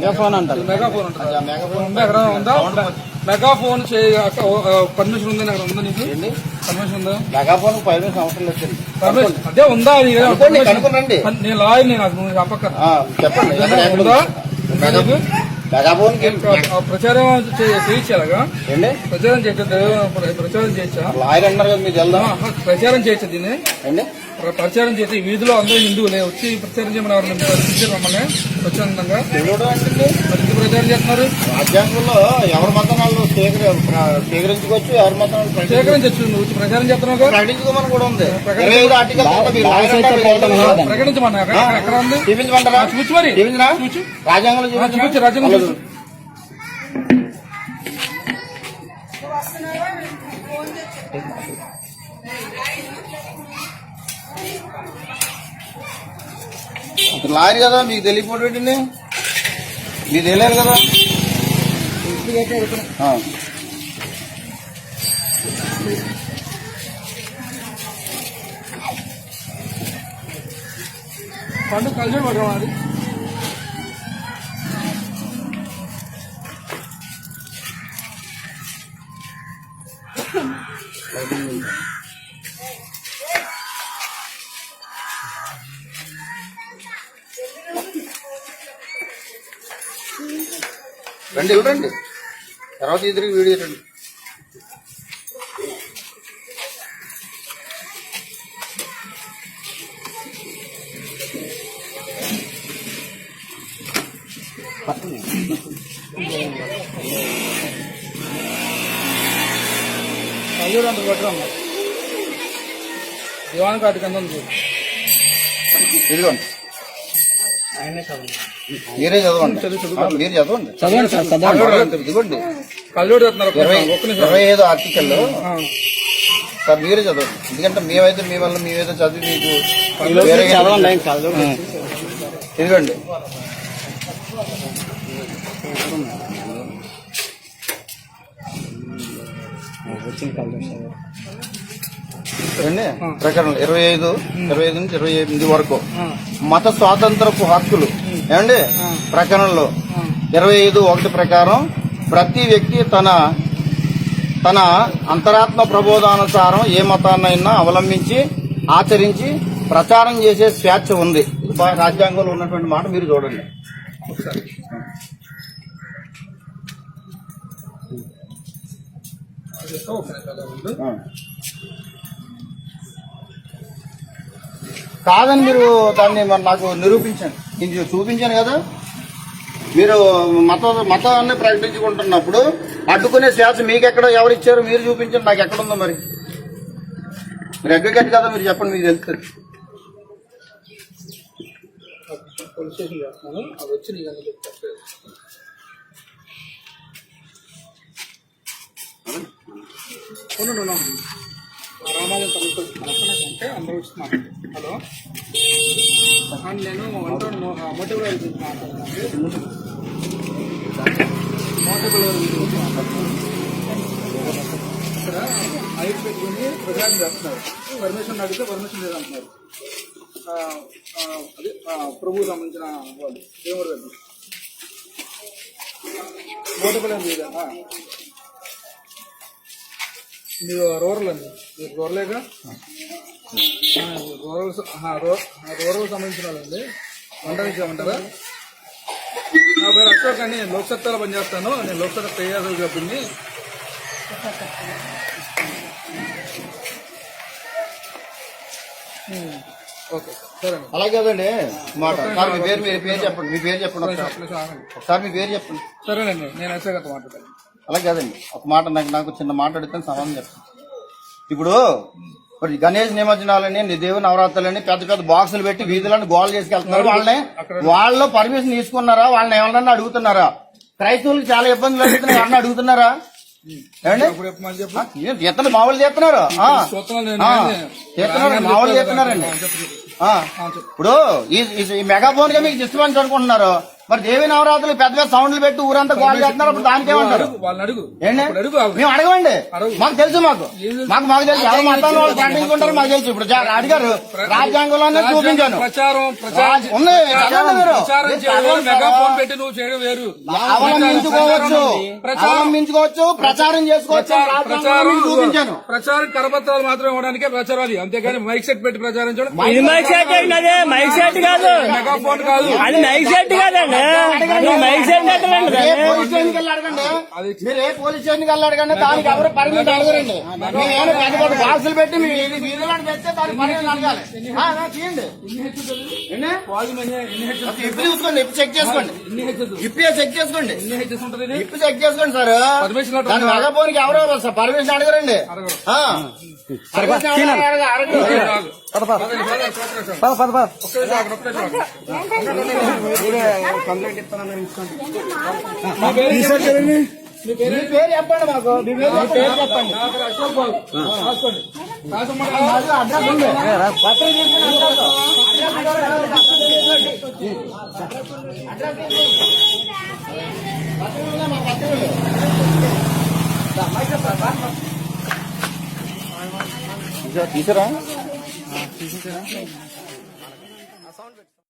Megaphone అంటారు. Megaphone permission ఉందని అక్కడ ఉందా నీకు? పర్మిషన్ ఉందా? మెగాఫోన్ పర్మిషన్ అవసరం లేదు. అదే ఉందా? కనుకోండి. నేను లాయర్, నేను అది చెప్పక్క చెప్పండి. మెగాఫోన్ ప్రచారం చేయించాలగా ప్రచారం ప్రచారం చేయొచ్చా? లాయర్ అన్నారు కదా, మీరు వెళ్దాం. ప్రచారం చేయొచ్చా దీన్ని? ప్రచారం చేస్తే ఈ వీధిలో అందరూ హిందువులే వచ్చి ప్రచారం చేయమని మమ్మల్ని స్వచ్ఛందంగా ప్రచారం చేస్తున్నారు. రాజ్యాంగంలో ఎవరి మతం వాళ్ళు స్వీకరించుకోవచ్చు, ఎవరి మతం స్వీకరించవచ్చు. నువ్వు వచ్చి ప్రచారం చేస్తున్నావు, ప్రకటించుకోమని కూడా ఉంది. ప్రకటించమన్నా ఎక్కడ ఉంది? చూచు మరి రాజ్యాంగంలో చూపించు, రాజ్యాంగం చూసు. లారీ కదా, మీకు తెలియకపోతే మీకు తెలియదు కదా. పండు కలిసి పడడం అది రండి, రండి. తర్వాత ఇద్దరికి వీడియో రండి. అంత పట్టడం దివాన్ కాటి కింద ఇదిగోండి, మీరే చదవండి. మీరు చదవండి. ఇదిగోండి, కల్లూరు 25 ఆర్టికల్లో సార్ మీరే చదవండి. ఎందుకంటే మేమైతే మీ వల్ల మేమైతే చదివి మీకు ఇదిగోండి. ప్రకటన 25 నుంచి 28 వరకు మత స్వాతంత్రపు హక్కులు ఏమండి ప్రకటనలో 25:1 ప్రకారం ప్రతి వ్యక్తి తన అంతరాత్మ ప్రబోధానుసారం ఏ మతాన్నైనా అవలంబించి ఆచరించి ప్రచారం చేసే స్వేచ్ఛ ఉంది. రాజ్యాంగంలో ఉన్నటువంటి మాట మీరు చూడండి. కాదని మీరు దాన్ని నాకు నిరూపించండి. నేను చూపించాను కదా. మీరు మతాన్ని ప్రకటించుకుంటున్నప్పుడు అడ్డుకునే స్వేచ్ఛ మీకెక్కడ ఎవరిచ్చారు? మీరు చూపించండి, నాకు ఎక్కడుందో. మరి మీరు అడ్వకేట్ కదా, మీరు చెప్పండి, మీకు తెలుస్తుంది. పోలీస్ స్టేషన్ చేస్తున్నాను, అది వచ్చి నీకు అన్నీ చెప్తాను. రామాలయం అంటే అందరూ వచ్చి మాట్లాడు. హలో, నేను మోటబుల్ గురించి మాట్లాడుతున్నాను. ఇక్కడ ఐదు పెట్టుకుని ప్రచారం చేస్తున్నారు. పర్మిషన్ అడిగితే పర్మిషన్ లేదంటున్నారు. అదే ప్రభువు సంబంధించిన వాళ్ళు దేవుడు దగ్గర మోటబుల్ మీరు రూరల్ అండి, మీరు రూరలేగా? రూరల్ సంబంధించిన వాళ్ళండి. వంట ఇచ్చామంటారా? నా పేరు అశోక్ అని, నేను లోక్సత్తాలో పనిచేస్తాను. నేను లోక్సత్తా తయారు చెప్పింది. ఓకే సరే. అలాగే కదండి మాట. సార్ మీ పేరు చెప్పండి. మీ పేరు చెప్పండి ఒకసారి. మీ పేరు చెప్పండి. సరేనండి, నేను ఎస్ఐ గారితో మాట్లాడతాను. అలాగే కదండి, ఒక మాట నాకు చిన్న మాట అడిగితే సమాధానం చెప్తాను. ఇప్పుడు గణేష్ నిమజ్జనాలని, దేవుని నవరాత్రులని పెద్ద బాక్సులు పెట్టి వీధులను గోల్ చేసుకెళ్తున్నారు. వాళ్ళు పర్మిషన్ తీసుకున్నారా? వాళ్ళని ఎవరన్నా అడుగుతున్నారా? క్రైస్తవులకు చాలా ఇబ్బందులు అడుగుతున్నారు, ఎవరన్నా అడుగుతున్నారా? ఎత్తలు మామూలు చేస్తున్నారు, మామూలు చేస్తున్నారండి. ఇప్పుడు ఈ మెగాఫోన్ గా మీకు డిస్టర్బెన్స్ అనుకుంటున్నారు. మరి దేవి నవరాత్రులు పెద్ద పెద్ద సౌండ్లు పెట్టి ఊరంతా గోల్ చేస్తున్నారు. అప్పుడు దానికి ఏమంటారు? వాళ్ళని అడుగు ఏంటి? ఇప్పుడు అడుగు ఆగు. మేము అడగమండి, అడుగు. మాకు తెలుసు. మాకు తెలుసు ఎవరు మతాన్ని వాళ్ళు ప్రకటించుకుంటారు మాకు తెలుసు. ఇప్పుడు అడిగారు, రాజ్యాంగంలోనే చూపించాను. ప్రచారం ఉంది, చదవండి మీరు. ప్రచారం చేయడం, మెగాఫోన్ పెట్టి నువ్వు చేయడం వేరు. అవలంబించుకోవచ్చు, ప్రచారం చేసుకోవచ్చు. రాజ్యాంగంలో మీకు చూపించాను. ప్రచారం కరపత్రాలు మాత్రం ఇవ్వడానికే ప్రచారం అది, అంతేగాని మైక్ సెట్ పెట్టి ప్రచారం చేయడం. ఇది మైక్ సెట్ అండి, అదే మైక్ సెట్ కాదు, మెగాఫోన్ కాదు, అది మైక్ సెట్ కాదండి. మైక్ సెట్ ఎక్కడండి? ఏ పోలీస్ స్టేషన్కి వెళ్ళి అడగండి, మీరు ఏ పోలీస్ స్టేషన్కి వెళ్ళి అడగండి, దానికి ఎవరు పర్మిషన్ అడగరండి. మేము పెద్ద పెద్ద బాక్సులు పెట్టి మీ వీధిలో తెస్తే దానికి పర్మిషన్ అడగాలి. తీయండి, ఇప్పు చూసుకోండి, ఇప్పు చెక్ చేసుకోండి, ఇప్పే చెక్ చేసుకోండి, ఇప్పు చెక్ చేసుకోండి సార్. దాని మెగాఫోన్కి ఎవరు పర్మిషన్ అడగరండి. మీ పేరు చెప్పండి, మాకు మీ పేరు చెప్పండి. అడ్రస్ ఉంది, పత్రం తీసుకుని తీసారా?